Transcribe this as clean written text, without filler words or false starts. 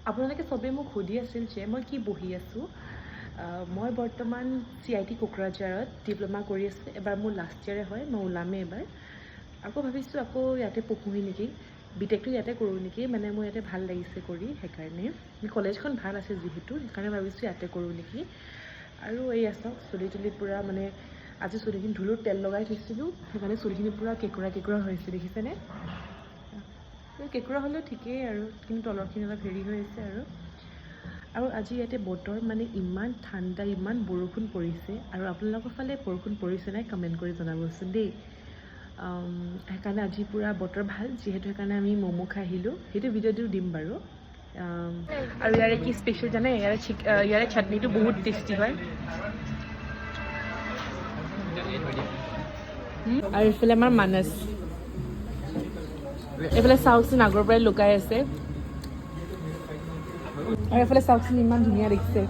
আপোনালোকে চবেই মোক সুধি আছিল যে মই কি পঢ়ি আছোঁ। মই বৰ্তমান CIT কোকৰাঝাৰত ডিপ্ল'মা কৰি আছোঁ। এবাৰ মোৰ লাষ্ট ইয়াৰে হয়, মই ওলামেই এবাৰ। আকৌ ভাবিছোঁ আকৌ ইয়াতে পঢ়োঁহি নেকি, বিটেকটো ইয়াতে কৰোঁ নেকি, মানে মোৰ ইয়াতে ভাল লাগিছে কৰি, সেইকাৰণে কলেজখন ভাল আছে যিহেতু, সেইকাৰণে ভাবিছোঁ ইয়াতে কৰোঁ নেকি। আৰু এই চাওক চুলি তুলি পূৰা মানে আজি চুলিখিনি ধুলোঁ, তেল লগাই থৈছিলোঁ, সেইকাৰণে চুলিখিনি পূৰা কেঁকুৰা কেঁকুৰা হৈছে, দেখিছেনে? কেঁকুৰা হ'লেও ঠিকেই আৰু, কিন্তু তলৰখিনি অলপ হেৰি হৈ আছে আৰু আজি ইয়াতে বতৰ মানে ইমান ঠাণ্ডা, ইমান বৰষুণ পৰিছে। আৰু আপোনালোকৰ ফালে বৰষুণ পৰিছে নাই কমেণ্ট কৰি জনাবচোন দেই। সেইকাৰণে আজি পূৰা বতৰ ভাল যিহেতু, সেইকাৰণে আমি ম'ম' খাই আহিলোঁ, সেইটো ভিডিঅ'টো দিম বাৰু। আৰু ইয়াৰে কি স্পেচিয়েল জানে, ইয়াৰে চাটনিটো বহুত টেষ্টি হয়। আৰু এইফালে আমাৰ মানস, এইফালে চাওকচোন আগৰ পৰাই লুকাই আছে, আৰু এইফালে চাওকচোন ইমান ধুনীয়া দেখিছে।